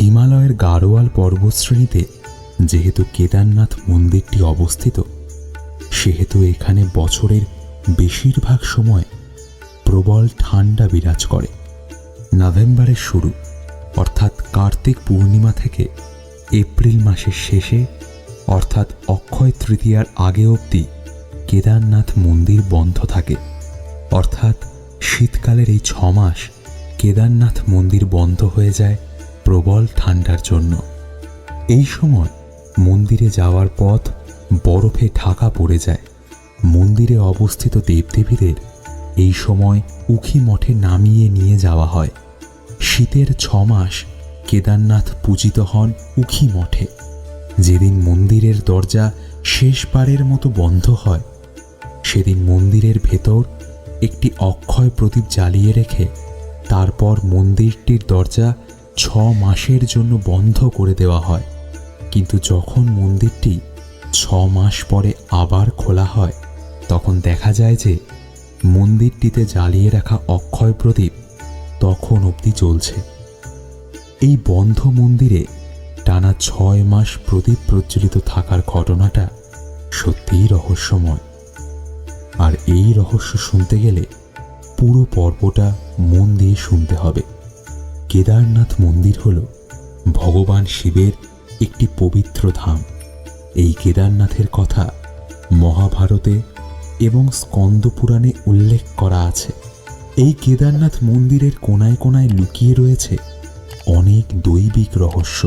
হিমালয়ের গাড়োয়াল পর্বতশ্রেণীতে যেহেতু কেদারনাথ মন্দিরটি অবস্থিত, সেহেতু এখানে বছরের বেশিরভাগ সময় প্রবল ঠান্ডা বিরাজ করে। নভেম্বরের শুরু অর্থাৎ কার্তিক পূর্ণিমা থেকে এপ্রিল মাসের শেষে অর্থাৎ অক্ষয় তৃতীয়ার আগে অবধি কেদারনাথ মন্দির বন্ধ থাকে। অর্থাৎ শীতকালের এই 6 মাস কেদারনাথ মন্দির বন্ধ হয়ে যায় প্রবল ঠান্ডার জন্য। এই সময় মন্দিরে যাওয়ার পথ বরফে ঢাকা পড়ে যায়। মন্দিরে অবস্থিত দেবদেবীদের এই সময় উখি মঠে নামিয়ে নিয়ে যাওয়া হয়। শীতের 6 মাস কেদারনাথ পূজিত হন উখি মঠে। যেদিন মন্দিরের দরজা শেষবারের মতো বন্ধ হয়, সেদিন মন্দিরের ভেতর একটি অক্ষয় প্রদীপ জ্বালিয়ে রেখে তারপর মন্দিরটির দরজা 6 মাসের জন্য বন্ধ করে দেওয়া হয়। কিন্তু যখন মন্দিরটি 6 মাস পরে আবার খোলা হয়, তখন দেখা যায় যে মন্দিরটিতে জ্বালিয়ে রাখা অক্ষয় প্রদীপ তখন অবধি জ্বলছে। এই বন্ধ মন্দিরে টানা 6 মাস প্রদীপ প্রজ্বলিত থাকার ঘটনাটা সত্যিই রহস্যময়। আর এই রহস্য শুনতে গেলে পুরো পর্বটা মন দিয়ে শুনতে হবে। কেদারনাথ মন্দির হল ভগবান শিবের একটি পবিত্র ধাম। এই কেদারনাথের কথা মহাভারতে এবং স্কন্দ পুরাণে উল্লেখ করা আছে। এই কেদারনাথ মন্দিরের কোনায় কোনায় লুকিয়ে রয়েছে অনেক দৈবিক রহস্য।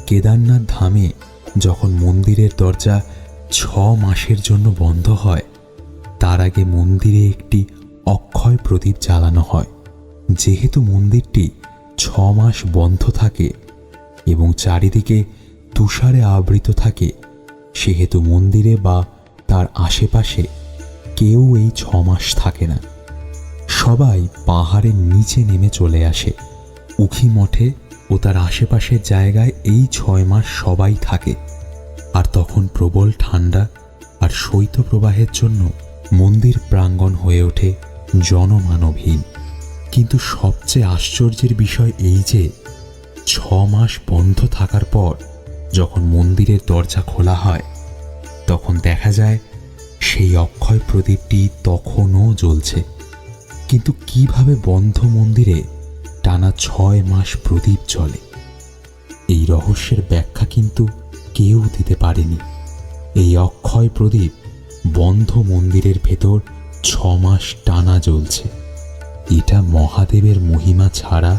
কেদারনাথ ধামে যখন মন্দিরের দরজা 6 মাসের জন্য বন্ধ হয়, তার আগে মন্দিরে একটি অক্ষয় প্রদীপ জ্বালানো হয়। যেহেতু মন্দিরটি 6 মাস বন্ধ থাকে এবং চারিদিকে তুষারে আবৃত থাকে, সেহেতু মন্দিরে বা তার আশেপাশে কেউ এই 6 মাস থাকে না। সবাই পাহাড়ের নিচে নেমে চলে আসে। উখি মঠে ও তার আশেপাশের জায়গায় এই 6 মাস সবাই থাকে। আর তখন প্রবল ঠান্ডা আর শৈত্যপ্রবাহের জন্য মন্দির প্রাঙ্গণ হয়ে ওঠে জনমানবহীন। কিন্তু সবচেয়ে আশ্চর্যের বিষয় এই যে 6 মাস বন্ধ থাকার পর যখন মন্দিরের দরজা খোলা হয়, তখন দেখা যায় সেই অক্ষয় প্রদীপটি তখনও জ্বলছে। কিন্তু কিভাবে বন্ধ মন্দিরে টানা 6 মাস প্রদীপ জ্বলে, এই রহস্যের ব্যাখ্যা কিন্তু কেউ দিতে পারেনি। এই অক্ষয় প্রদীপ বন্ধ মন্দিরের ভেতর 6 মাস টানা জ্বলছে। এটা মহাদেবের মহিমা ছাড়া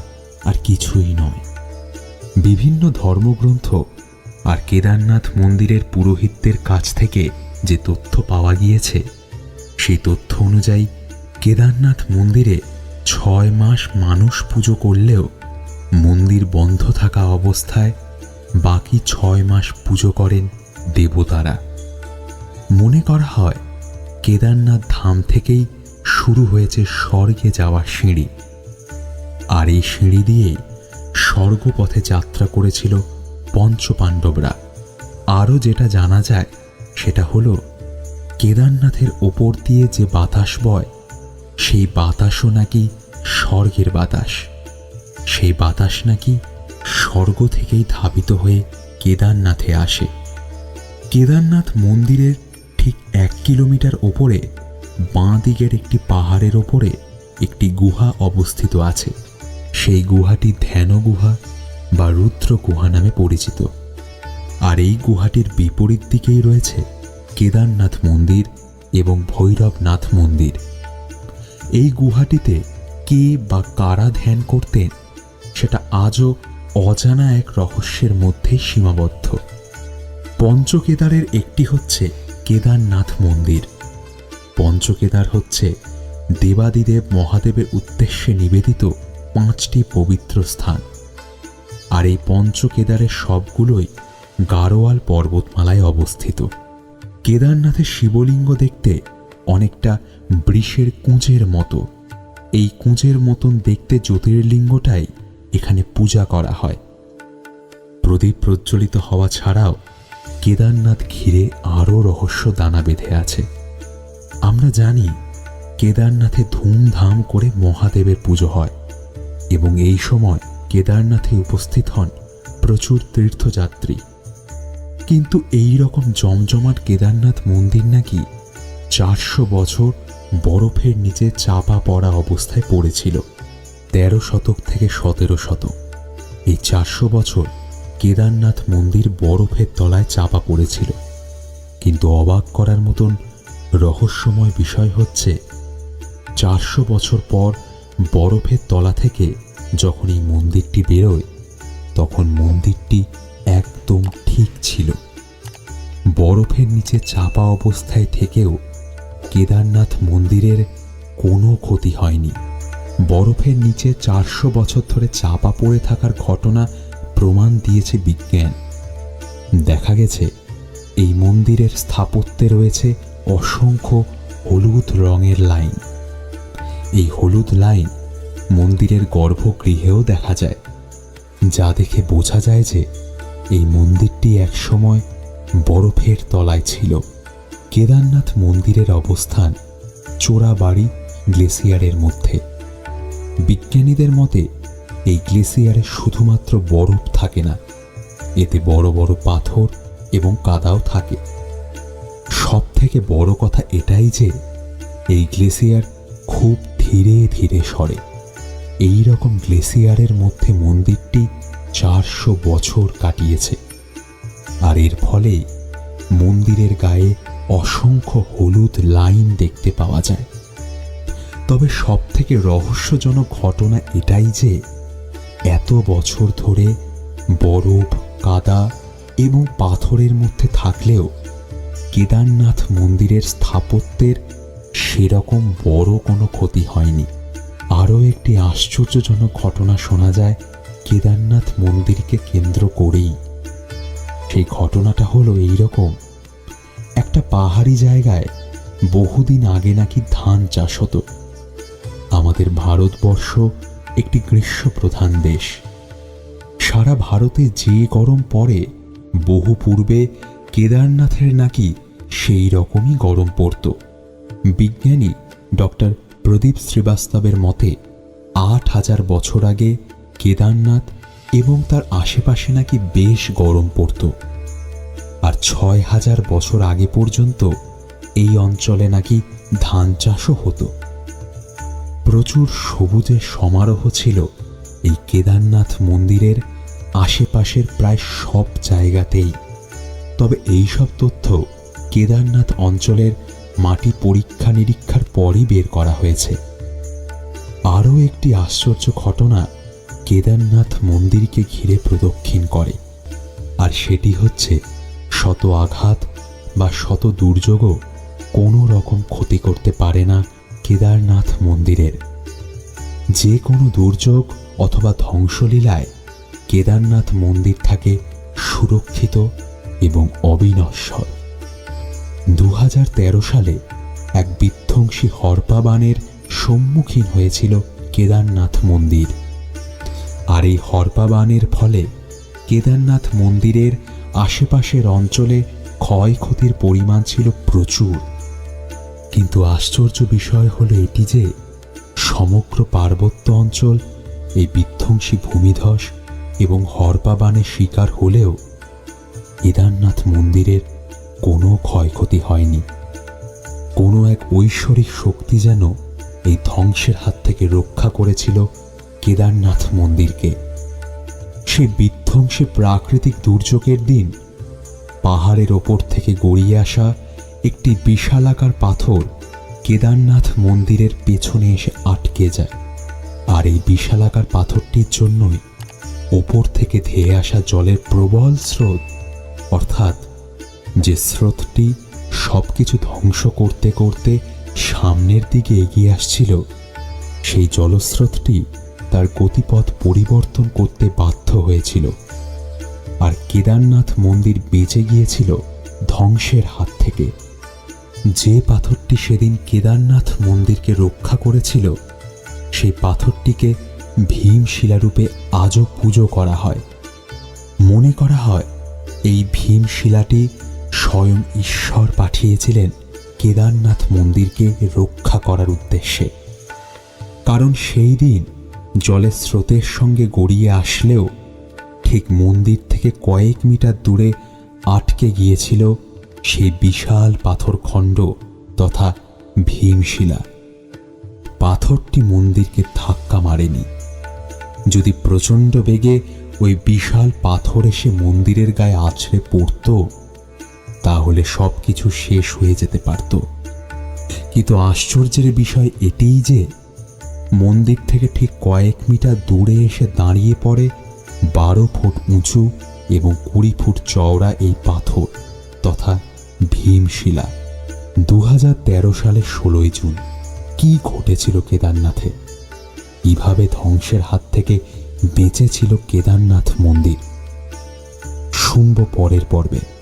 আর কিছুই নয়। বিভিন্ন ধর্মগ্রন্থ আর কেদারনাথ মন্দিরের পুরোহিতদের কাছ থেকে যে তথ্য পাওয়া গিয়েছে, সেই তথ্য অনুযায়ী কেদারনাথ মন্দিরে 6 মাস মানুষ পুজো করলেও মন্দির বন্ধ থাকা অবস্থায় বাকি 6 মাস পুজো করেন দেবতারা। মনে করা হয় কেদারনাথ ধাম থেকেই শুরু হয়েছে স্বর্গে যাওয়ার সিঁড়ি। আর এই সিঁড়ি দিয়েই স্বর্গপথে যাত্রা করেছিল পঞ্চপাণ্ডবরা। আরও যেটা জানা যায় সেটা হলো কেদারনাথের ওপর দিয়ে যে বাতাস বয়, সেই বাতাসও নাকি স্বর্গের বাতাস। সেই বাতাস নাকি স্বর্গ থেকেই ধাবিত হয়ে কেদারনাথে আসে। কেদারনাথ মন্দিরের ঠিক 1 কিলোমিটার ওপরে বাঁ দিকের একটি পাহাড়ের ওপরে একটি গুহা অবস্থিত আছে। সেই গুহাটি ধ্যান গুহা বা রুদ্র গুহা নামে পরিচিত। আর এই গুহাটির বিপরীত দিকেই রয়েছে কেদারনাথ মন্দির এবং ভৈরবনাথ মন্দির। এই গুহাটিতে কে বা কারা ধ্যান করতেন, সেটা আজও অজানা এক রহস্যের মধ্যে সীমাবদ্ধ। পঞ্চকেদারের একটি হচ্ছে কেদারনাথ মন্দির। পঞ্চকেদার হচ্ছে দেবাদিদেব মহাদেবের উদ্দেশ্যে নিবেদিত 5টি পবিত্র স্থান। আর এই পঞ্চকেদারের সবগুলোই গাড়োয়াল পর্বতমালায় অবস্থিত। কেদারনাথের শিবলিঙ্গ দেখতে অনেকটা বৃষের কুঁজের মতো। এই কুঁজের মতন দেখতে জ্যোতির্লিঙ্গটাই এখানে পূজা করা হয়। প্রদীপ প্রজ্বলিত হওয়া ছাড়াও কেদারনাথ ঘিরে আরও রহস্য দানা বেঁধে আছে। আমরা জানি কেদারনাথে ধুমধাম করে মহাদেবের পুজো হয় এবং এই সময় কেদারনাথে উপস্থিত হন প্রচুর তীর্থযাত্রী। কিন্তু এই রকম জমজমাট কেদারনাথ মন্দির নাকি 400 বছর বরফের নিচে চাপা পড়া অবস্থায় পড়েছিল। 13 শতক থেকে 17 শতক, এই 400 বছর কেদারনাথ মন্দির বরফের তলায় চাপা পড়েছিল। কিন্তু অবাক করার মতন রহস্যময় বিষয় হচ্ছে, 400 বছর পর বরফের তলা থেকে যখন এই মন্দিরটি বেরোয়, তখন মন্দিরটি একদম ঠিক ছিল। বরফের নিচে চাপা অবস্থায় থেকেও কেদারনাথ মন্দিরের কোনো ক্ষতি হয়নি। বরফের নিচে 400 বছর ধরে চাপা পড়ে থাকার ঘটনা প্রমাণ দিয়েছে বিজ্ঞান। দেখা গেছে এই মন্দিরের স্থাপত্যে রয়েছে অসংখ্য হলুদ রঙের লাইন। এই হলুদ লাইন মন্দিরের গর্ভগৃহেও দেখা যায়, যা দেখে বোঝা যায় যে এই মন্দিরটি একসময় বরফের তলায় ছিল। কেদারনাথ মন্দিরের অবস্থান চোরাবাড়ি গ্লেসিয়ারের মধ্যে। বিজ্ঞানীদের মতে এই গ্লেসিয়ারে শুধুমাত্র বরফ থাকে না, এতে বড় বড় পাথর এবং কাদাও থাকে। সব থেকে বড় কথা এটাই যে এই গ্লেসিয়ার খুব ধীরে ধীরে সরে। এই রকম গ্লেসিয়ারের মধ্যে মন্দিরটি 400 বছর কাটিয়েছে, আর এর ফলে মন্দিরের গায়ে অসংখ্য হলুদ লাইন দেখতে পাওয়া যায়। তবে সব থেকে রহস্যজনক ঘটনা এটাই যে এত বছর ধরে বরফ, কাদা এবং পাথরের মধ্যে থাকলেও কেদারনাথ মন্দিরের স্থাপত্যের সেরকম বড় কোনো ক্ষতি হয়নি। আরও একটি আশ্চর্যজনক ঘটনা শোনা যায় কেদারনাথ মন্দিরকে কেন্দ্র করেই। সেই ঘটনাটা হলো এইরকম, একটা পাহাড়ি জায়গায় বহুদিন আগে নাকি ধান চাষ হতো। আমাদের ভারতবর্ষ একটি গ্রীষ্মপ্রধান দেশ। সারা ভারতে যে গরম পড়ে, বহু পূর্বে কেদারনাথের নাকি সেই রকমই গরম পড়ত। বিজ্ঞানী ডক্টর প্রদীপ শ্রীবাস্তবের মতে 8000 বছর আগে কেদারনাথ এবং তার আশেপাশে নাকি বেশ গরম পড়ত, আর 6000 বছর আগে পর্যন্ত এই অঞ্চলে নাকি ধান চাষও হতো। প্রচুর সবুজের সমারোহ ছিল এই কেদারনাথ মন্দিরের আশেপাশের প্রায় সব জায়গাতেই। তবে এই সব তথ্য কেদারনাথ অঞ্চলের মাটি পরীক্ষা নিরীক্ষার পরই বের করা হয়েছে। আরও একটি আশ্চর্য ঘটনা কেদারনাথ মন্দিরকে ঘিরে প্রদক্ষিণ করে, আর সেটি হচ্ছে শত আঘাত বা শত দুর্যোগও কোনো রকম ক্ষতি করতে পারে না কেদারনাথ মন্দিরের। যে কোনো দুর্যোগ অথবা ধ্বংসলীলায় কেদারনাথ মন্দির থাকে সুরক্ষিত এবং অবিনশ্বর। 2013 সালে এক বিধ্বংসী হরপা বানের সম্মুখীন হয়েছিল কেদারনাথ মন্দির, আর এই হরপা বানের ফলে কেদারনাথ মন্দিরের আশেপাশের অঞ্চলে ক্ষয়ক্ষতির পরিমাণ ছিল প্রচুর। কিন্তু আশ্চর্য বিষয় হলো এটি যে সমগ্র পার্বত্য অঞ্চল এই বিধ্বংসী ভূমিধস এবং হরপা বানের শিকার হলেও কেদারনাথ মন্দিরের কোনো ক্ষয়ক্ষতি হয়নি। কোনো এক ঐশ্বরিক শক্তি যেন এই ধ্বংসের হাত থেকে রক্ষা করেছিল কেদারনাথ মন্দিরকে। সে বিধ্বংসী প্রাকৃতিক দুর্যোগের দিন পাহাড়ের ওপর থেকে গড়িয়ে আসা একটি বিশালাকার পাথর কেদারনাথ মন্দিরের পেছনে এসে আটকে যায়, আর এই বিশালাকার পাথরটির জন্যই ওপর থেকে ধেয়ে আসা জলের প্রবল স্রোত, অর্থাৎ যে স্রোতটি সবকিছু ধ্বংস করতে করতে সামনের দিকে এগিয়ে আসছিল, সেই জলস্রোতটি তার গতিপথ পরিবর্তন করতে বাধ্য হয়েছিল, আর কেদারনাথ মন্দির বেঁচে গিয়েছিল ধ্বংসের হাত থেকে। যে পাথরটি সেদিন কেদারনাথ মন্দিরকে রক্ষা করেছিল, সেই পাথরটিকে ভীম শিলারূপে আজও পুজো করা হয়। মনে করা হয় এই ভীম শিলাটি স্বয়ং ঈশ্বর পাঠিয়েছিলেন কেদারনাথ মন্দিরকে রক্ষা করার উদ্দেশ্যে। কারণ সেই দিন জলের স্রোতের সঙ্গে গড়িয়ে আসলেও ঠিক মন্দির থেকে কয়েক মিটার দূরে আটকে গিয়েছিল সেই বিশাল পাথরখণ্ড তথা ভীমশিলা। পাথরটি মন্দিরকে ধাক্কা মারেনি। যদি প্রচণ্ড বেগে ওই বিশাল পাথর এসে মন্দিরের গায়ে আছড়ে পড়ত, তাহলে সবকিছু শেষ হয়ে যেতে পারত। কিন্তু আশ্চর্যের বিষয় এটিই যে মন্দির থেকে ঠিক কয়েক মিটার দূরে এসে দাঁড়িয়ে পড়ে 12 ফুট উঁচু এবং 20 ফুট চওড়া এই পাথর তথা ভীমশিলা। 2013 সালের 16 জুন কি ঘটেছিল কেদারনাথে? কিভাবে ধ্বংসের হাত থেকে বেঁচেছিল কেদারনাথ মন্দির? শুনব পরের পর্বে।